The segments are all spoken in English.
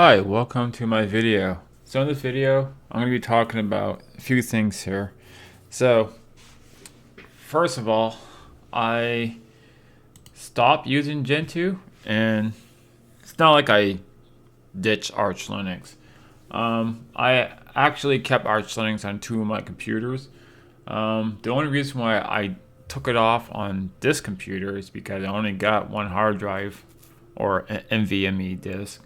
Hi, welcome to my video. So in this video, I'm going to be talking about a few things here. So, first of all, I stopped using Gentoo, and it's not like I ditched Arch Linux. I actually kept Arch Linux on two of my computers. The only reason why I took it off on this computer is because I only got one hard drive or an NVMe disk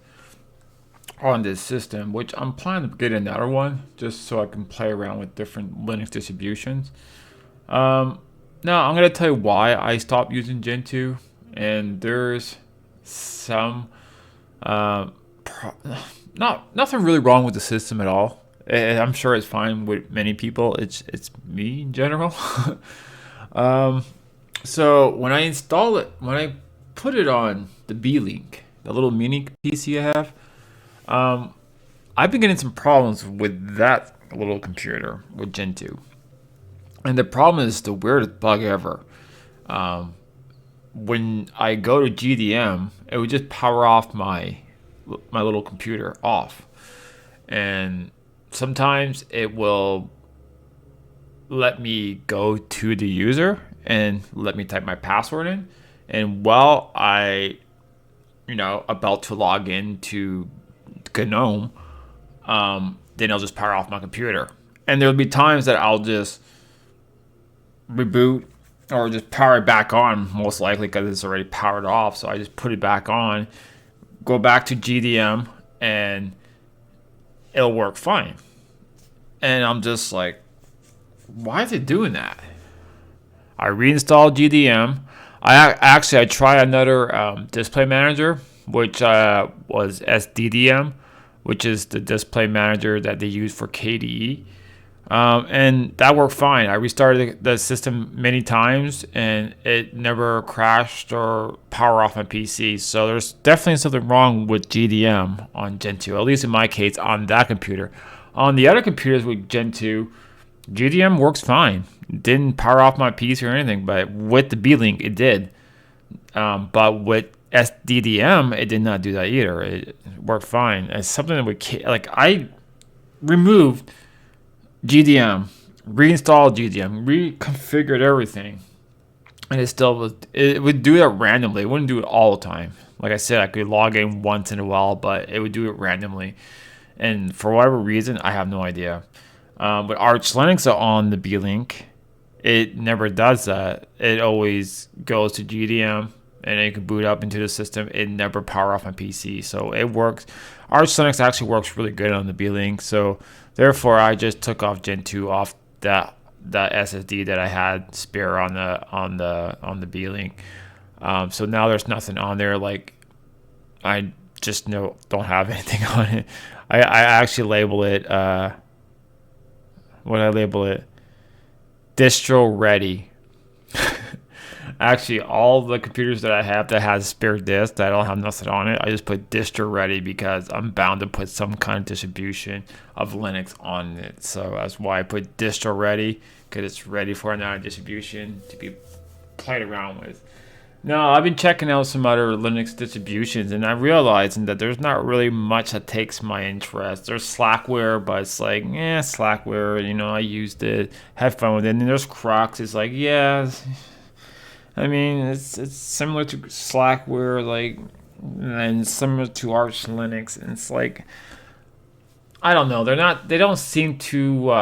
on this system, which I'm planning to get another one just so I can play around with different Linux distributions. Now I'm gonna tell you why I stopped using Gentoo, and there's some uh, pro- not nothing really wrong with the system at all. I'm sure it's fine with many people. It's me in general. um, so when I put it on the B-Link, the little mini PC I have, um, I've been getting some problems with that little computer with Gentoo, and the problem is the weirdest bug ever. Um, when I go to GDM, it would just power off my little computer off, and sometimes it will let me go to the user and let me type my password in, and while about to log in to GNOME, then I'll just power off my computer. And there'll be times that I'll just reboot or just power it back on, most likely because it's already powered off. So I just put it back on, go back to GDM, and it'll work fine. And I'm just like, why is it doing that? I reinstalled GDM. I tried another display manager, which was SDDM, which is the display manager that they use for KDE. And that worked fine. I restarted the system many times, and it never crashed or power off my PC. So there's definitely something wrong with GDM on Gentoo, at least in my case on that computer. On the other computers with Gentoo, GDM works fine. It didn't power off my PC or anything, but with the B-Link, it did. But with SDDM, it did not do that either. It worked fine. It's something that would I removed GDM, reinstalled GDM, reconfigured everything, and it would do it randomly. It wouldn't do it all the time. Like I said, I could log in once in a while, but it would do it randomly. And for whatever reason, I have no idea. With Arch Linux on the B-Link, it never does that. It always goes to GDM, and then you can boot up into the system. It never power off my PC, so it works. Arch Linux actually works really good on the B-Link, so therefore I just took off Gentoo off that SSD that I had spare on the B-Link. So now there's nothing on there. Like, I just don't have anything on it. I actually label it what I label it, distro ready. Actually, all the computers that I have that has spare disk that I don't have nothing on it, I just put distro ready because I'm bound to put some kind of distribution of Linux on it. So that's why I put distro ready, because it's ready for another distribution to be played around with. Now, I've been checking out some other Linux distributions, and I'm realizing that there's not really much that takes my interest. There's Slackware, but it's like, Slackware, I used it, had fun with it. And then there's Crux, it's like, I mean, it's similar to Slackware, like, and similar to Arch Linux, and it's like, I don't know, they don't seem too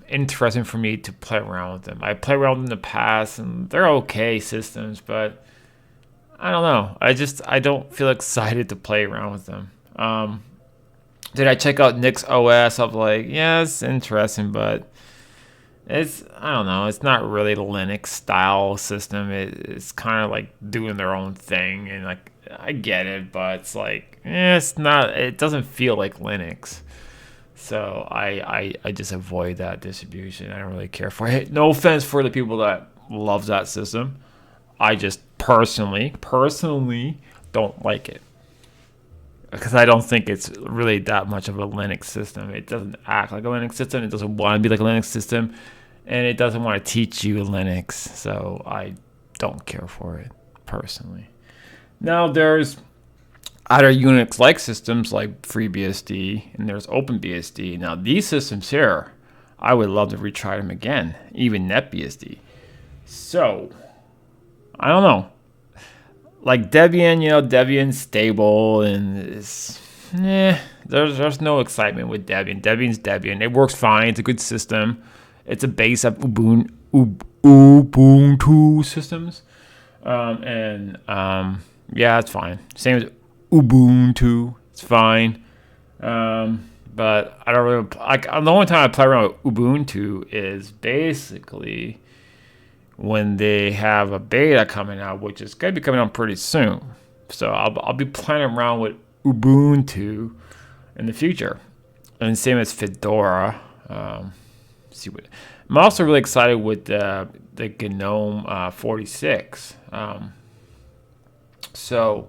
interesting for me to play around with them. I played around with them in the past, and they're okay systems, but I don't know. I don't feel excited to play around with them. Did I check out Nix OS? I'm like, yeah, it's interesting, but I don't know. It's not really the Linux style system. It's kind of like doing their own thing, and like I get it, but it's like, it's not. It doesn't feel like Linux. So I just avoid that distribution. I don't really care for it. No offense for the people that love that system. I just personally don't like it because I don't think it's really that much of a Linux system. It doesn't act like a Linux system. It doesn't want to be like a Linux system, and it doesn't want to teach you Linux. So I don't care for it personally. Now there's other Unix-like systems like FreeBSD and there's OpenBSD. Now these systems here, I would love to retry them again, even NetBSD. So I don't know. Like Debian, Debian's stable and it's, there's no excitement with Debian. Debian's Debian. It works fine. It's a good system. It's a base of Ubuntu systems. Yeah, it's fine. Same as Ubuntu. It's fine. But I don't really like. The only time I play around with Ubuntu is basically when they have a beta coming out, which is going to be coming out pretty soon. So I'll be playing around with Ubuntu in the future, and same as Fedora. See what I'm also really excited with the GNOME 46. So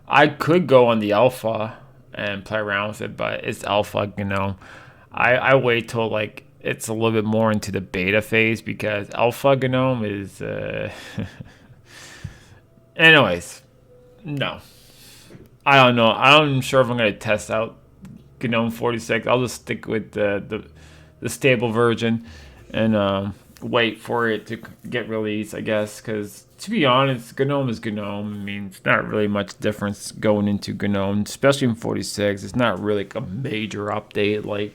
I could go on the alpha and play around with it, but it's alpha GNOME. I wait till like it's a little bit more into the beta phase because alpha GNOME is anyways, no. I don't know. I'm sure if I'm going to test out GNOME 46. I'll just stick with the stable version and wait for it to get released, I guess, because to be honest, GNOME is GNOME. I mean, it's not really much difference going into GNOME, especially in 46. It's not really like a major update like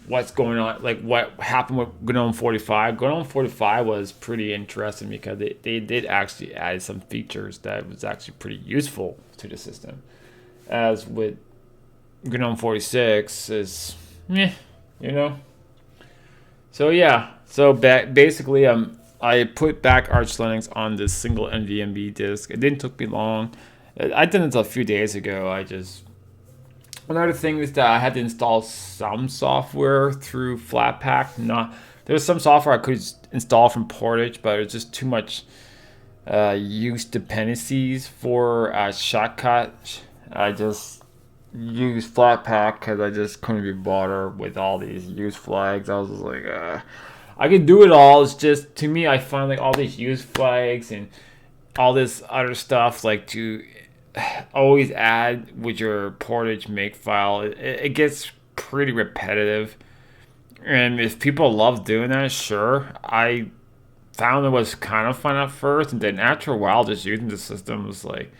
what's going on, like what happened with GNOME 45. GNOME 45 was pretty interesting because they did actually add some features that was actually pretty useful to the system. As with GNOME 46 is, So yeah, so basically, I put back Arch Linux on this single NVMe disk. It didn't take me long. I did it a few days ago. Another thing is that I had to install some software through Flatpak. There's some software I could install from Portage, but it's just too much use dependencies for shortcut. I just use Flatpak because I just couldn't be bothered with all these use flags. I was just like, I can do it all. It's just, to me, I find like all these use flags and all this other stuff like to always add with your Portage makefile. It gets pretty repetitive. And if people love doing that, sure. I found it was kind of fun at first, and then after a while, just using the system was like,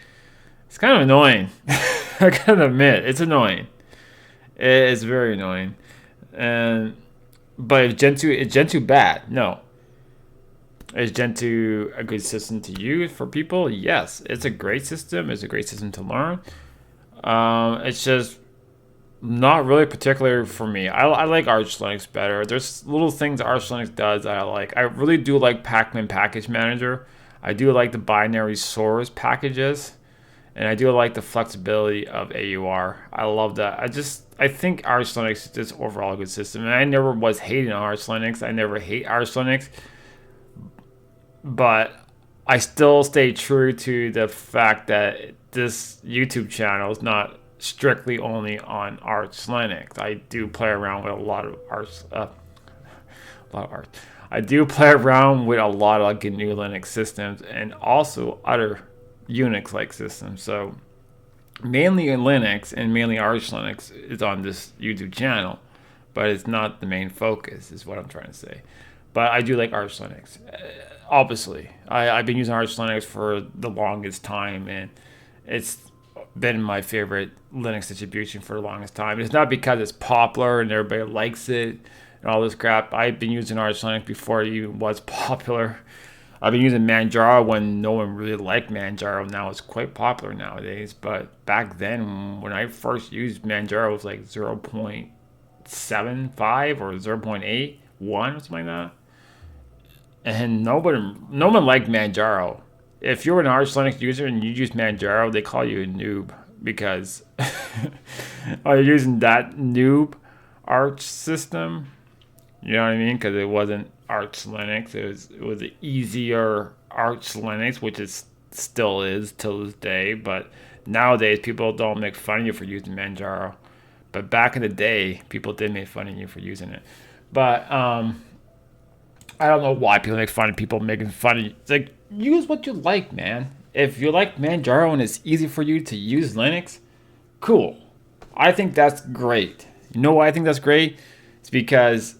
it's kind of annoying. I gotta admit, it's annoying. It's very annoying. But is Gentoo bad? No. Is Gentoo a good system to use for people? Yes, it's a great system. It's a great system to learn. It's just not really particular for me. I like Arch Linux better. There's little things Arch Linux does that I like. I really do like Pacman Package Manager. I do like the binary source packages. And I do like the flexibility of AUR. I love that. I think Arch Linux is just overall a good system. And I never was hating on Arch Linux. I never hate Arch Linux. But I still stay true to the fact that this YouTube channel is not strictly only on Arch Linux. I do play around with a lot of Arch. I do play around with a lot of GNU Linux systems and also other Unix-like systems. So mainly in Linux and mainly Arch Linux is on this YouTube channel, but it's not the main focus, is what I'm trying to say. But I do like Arch Linux. Obviously, I've been using Arch Linux for the longest time, and it's been my favorite Linux distribution for the longest time. It's not because it's popular and everybody likes it and all this crap. I've been using Arch Linux before it even was popular. I've been using Manjaro when no one really liked Manjaro. Now it's quite popular nowadays. But back then, when I first used Manjaro, it was like 0.75 or 0.81 or something like that. And no one liked Manjaro. If you're an Arch Linux user and you use Manjaro, they call you a noob because you're using that noob Arch system. You know what I mean? Because it wasn't Arch Linux. It was an easier Arch Linux, which it still is till this day. But nowadays, people don't make fun of you for using Manjaro. But back in the day, people did make fun of you for using it. But I don't know why people make fun of people making fun of you. It's like, use what you like, man. If you like Manjaro and it's easy for you to use Linux, cool. I think that's great. You know why I think that's great? It's because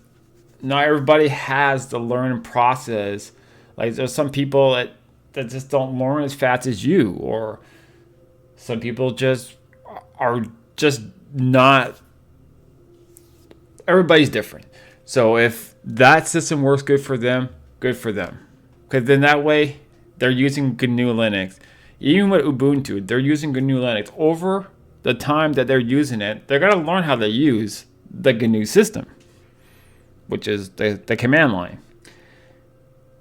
not everybody has the learning process. Like there's some people that just don't learn as fast as you, or some people just are just not. Everybody's different. So if that system works good for them, good for them. Because then that way they're using GNU Linux. Even with Ubuntu, they're using GNU Linux. Over the time that they're using it, they're going to learn how to use the GNU system, which is the command line.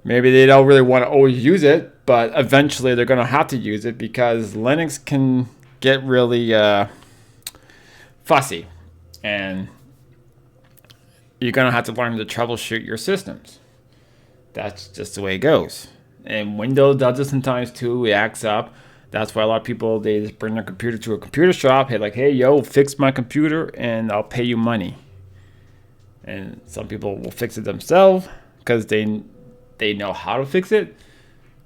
Maybe they don't really want to always use it, but eventually they're going to have to use it because Linux can get really fussy. And you're going to have to learn to troubleshoot your systems. That's just the way it goes. And Windows does it sometimes too. It acts up. That's why a lot of people, they just bring their computer to a computer shop. Hey, like, hey, yo, fix my computer and I'll pay you money. And some people will fix it themselves because they know how to fix it.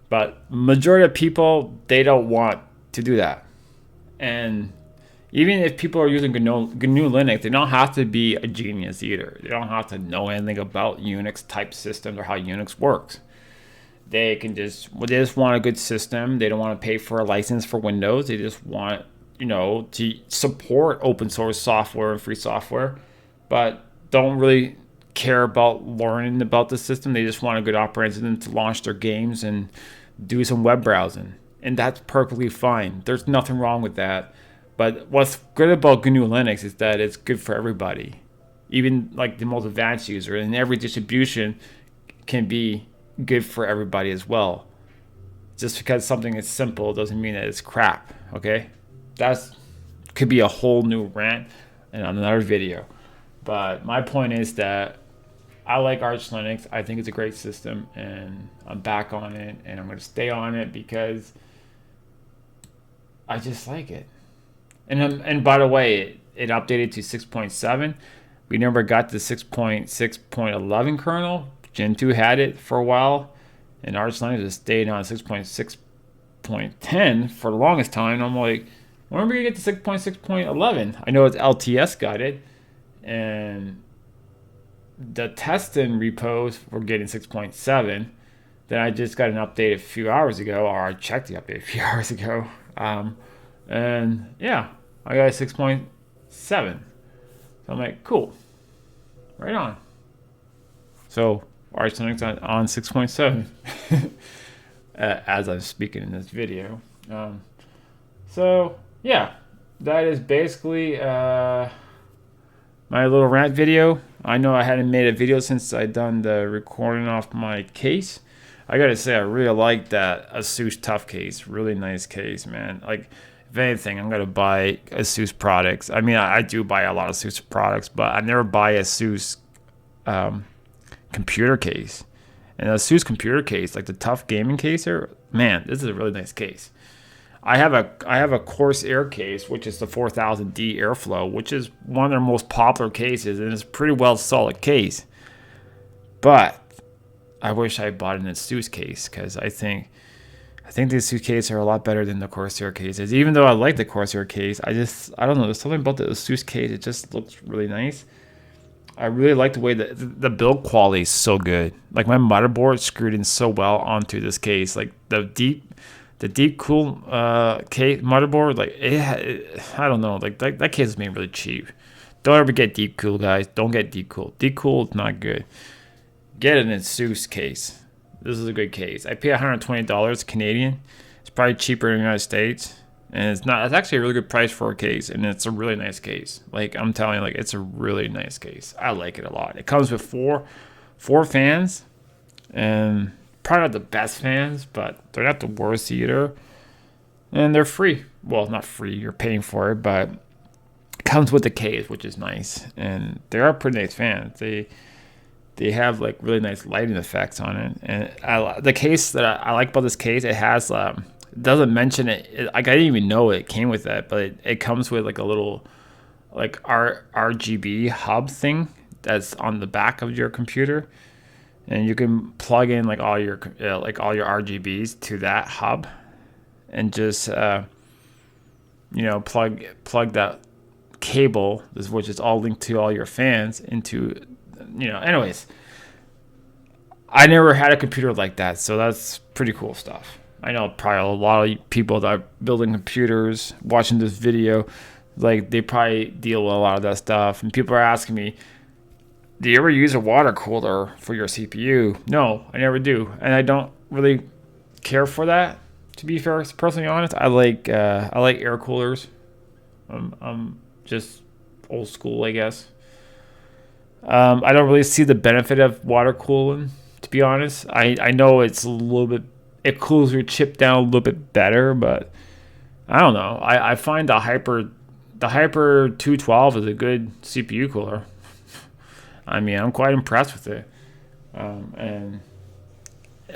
But majority of people, they don't want to do that. And even if people are using GNU Linux, they don't have to be a genius either. They don't have to know anything about Unix type systems or how Unix works. They just want a good system. They don't want to pay for a license for Windows. They just want, to support open source software and free software, but don't really care about learning about the system. They just want a good operating system to launch their games and do some web browsing. And that's perfectly fine. There's nothing wrong with that. But what's good about GNU Linux is that it's good for everybody. Even like the most advanced user, and every distribution can be good for everybody as well. Just because something is simple doesn't mean that it's crap, okay? That's could be a whole new rant and another video. But my point is that I like Arch Linux. I think it's a great system, and I'm back on it, and I'm going to stay on it because I just like it. And by the way, it updated to 6.7. We never got the 6.6.11 kernel. Gentoo had it for a while, and Arch Linux just stayed on 6.6.10 for the longest time. And I'm like, when are we going to get to 6.6.11? I know it's LTS got it, and the testing repos were getting 6.7. Then I just got an update a few hours ago, or I checked the update a few hours ago. And yeah, I got a 6.7. So I'm like, cool. Right on. So Arch Linux on 6.7 as I'm speaking in this video. So yeah, that is basically my little rant video. I know I hadn't made a video since I done the recording off my case. I gotta say, I really like that ASUS Tough case. Really nice case, man. Like, if anything, I'm gonna buy ASUS products. I mean, I do buy a lot of ASUS products, but I never buy ASUS computer case. And ASUS computer case, like the Tough gaming case here, man, this is a really nice case. I have a Corsair case, which is the 4000D Airflow, which is one of their most popular cases, and it's a pretty well solid case. But I wish I bought an ASUS case, because I think the ASUS case are a lot better than the Corsair cases. Even though I like the Corsair case, I don't know, there's something about the ASUS case, it just looks really nice. I really like the way that the build quality is so good. Like, my motherboard screwed in so well onto this case. Like, the deep cool case motherboard, like I don't know, like that case is made really cheap. Don't ever get deep cool, guys. Don't get deep cool. Deep cool is not good. Get an ASUS case. This is a good case. I pay $120 Canadian. It's probably cheaper in the United States, and it's actually a really good price for a case, and it's a really nice case. Like, I'm telling you, like, it's a really nice case. I like it a lot. It comes with four fans, and probably not the best fans, but they're not the worst either. And they're free. Well, not free. You're paying for it, but it comes with the case, which is nice. And they are pretty nice fans. They have like really nice lighting effects on it. And the case that I like about this case, it has it doesn't mention it. Like, I didn't even know it came with that, but it comes with like a little like RGB hub thing that's on the back of your computer. And you can plug in like all your RGBs to that hub, and just plug that cable, which is all linked to all your fans, into, anyways. I never had a computer like that, so that's pretty cool stuff. I know probably a lot of people that are building computers, watching this video, like they probably deal with a lot of that stuff. And people are asking me, do you ever use a water cooler for your CPU? No, I never do, and I don't really care for that. To be fair, personally honest, I like air coolers. I'm just old school, I guess. I don't really see the benefit of water cooling. To be honest, I know it cools your chip down a little bit better, but I don't know. I find the Hyper 212 is a good CPU cooler. I mean, I'm quite impressed with it. And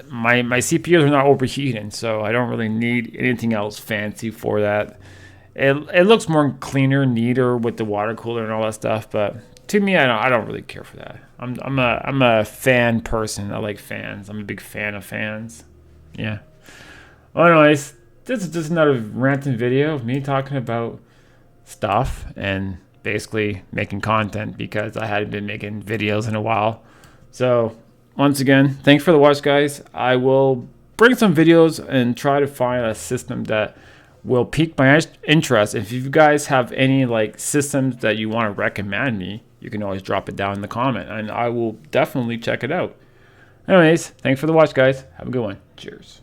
my CPUs are not overheating, so I don't really need anything else fancy for that. It looks more cleaner, neater with the water cooler and all that stuff, but to me, I don't really care for that. I'm a fan person. I like fans. I'm a big fan of fans. Yeah. Well, anyways, this is just another ranting video of me talking about stuff and basically making content because I hadn't been making videos in a while. So once again, thanks for the watch, guys. I will bring some videos and try to find a system that will pique my interest. If you guys have any like systems that you want to recommend me, you can always drop it down in the comment and I will definitely check it out. Anyways, thanks for the watch, guys. Have a good one. Cheers.